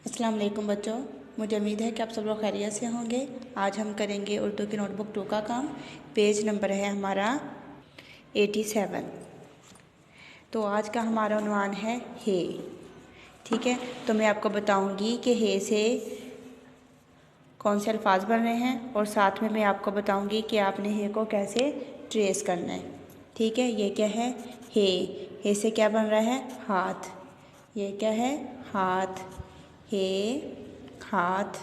अस्सलाम वालेकुम बच्चों, मुझे उम्मीद है कि आप सब लोग खैरियत से होंगे। आज हम करेंगे उर्दू की नोटबुक 2 का काम। पेज नंबर है हमारा 87। तो आज का हमारा उन्वान है हे। ठीक है, तो मैं आपको बताऊंगी कि हे से कौन से अल्फाज बन रहे हैं और साथ में मैं आपको बताऊंगी कि आपने हे को कैसे ट्रेस करना है। ठीक है, ये क्या है? हे से क्या बन रहा है? हाथ। ये क्या है? हाथ। हे हाथ।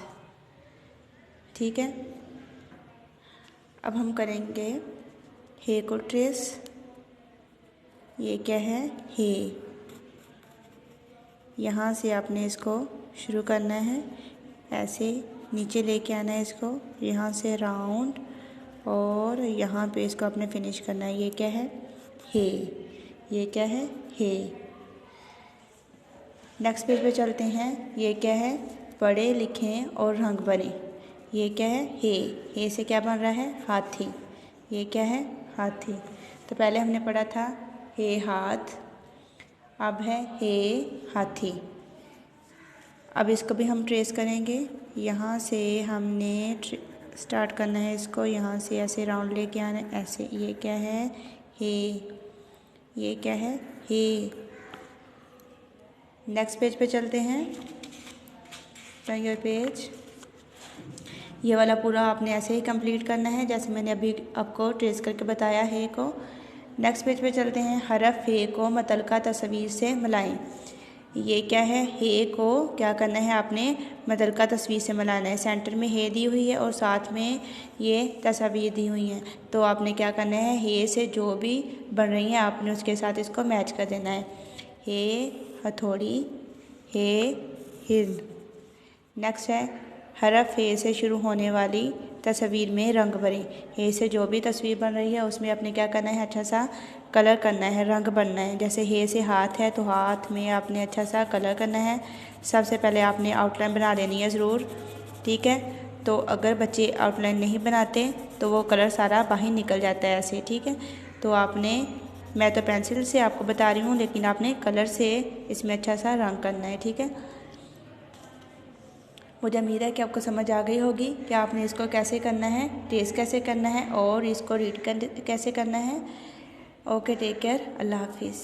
ठीक है, अब हम करेंगे हे को ट्रेस। ये क्या है? हे। यहाँ से आपने इसको शुरू करना है, ऐसे नीचे लेके आना है इसको, यहाँ से राउंड, और यहाँ पे इसको आपने फिनिश करना है। ये क्या है? हे। ये क्या है? हे। नेक्स्ट पेज पे चलते हैं। ये क्या है? पढ़े लिखें और रंग भरें। ये क्या है? हे से क्या बन रहा है? हाथी। ये क्या है? हाथी। तो पहले हमने पढ़ा था हे हाथ, अब है हे हाथी। अब इसको भी हम ट्रेस करेंगे। यहाँ से हमने स्टार्ट करना है इसको, यहाँ से ऐसे राउंड लेके आना है, ऐसे। ये क्या है? हे। ये क्या है? हे। नेक्स्ट पेज पे चलते हैं। Turn your page. ये वाला पूरा आपने ऐसे ही कंप्लीट करना है जैसे मैंने अभी आपको ट्रेस करके बताया है को। नेक्स्ट पेज पे चलते हैं। हरफ हे को मुतल्लिका तस्वीर से मिलाएं। ये क्या है? हे को क्या करना है आपने? मुतल्लिका तस्वीर से मिलाना है। सेंटर में हे दी हुई है और साथ में ये तस्वीर दी हुई हैं, तो आपने क्या करना है? हे से जो भी बन रही हैं आपने उसके साथ इसको मैच कर देना है। हे हथौड़ी, हे हिरन। नेक्स्ट है हरफ हे से शुरू होने वाली तस्वीर में रंग भरें। हे से जो भी तस्वीर बन रही है उसमें आपने क्या करना है? अच्छा सा कलर करना है, रंग बनना है। जैसे हे से हाथ है तो हाथ में आपने अच्छा सा कलर करना है। सबसे पहले आपने आउटलाइन बना लेनी है ज़रूर। ठीक है, तो अगर बच्चे आउटलाइन नहीं बनाते तो वो कलर सारा बाहर निकल जाता है ऐसे। ठीक है, तो आपने, मैं तो पेंसिल से आपको बता रही हूँ लेकिन आपने कलर से इसमें अच्छा सा रंग करना है। ठीक है, मुझे उम्मीद है कि आपको समझ आ गई होगी कि आपने इसको कैसे करना है, ट्रेस कैसे करना है और इसको रीड कैसे करना है। ओके, टेक केयर, अल्लाह हाफिज़।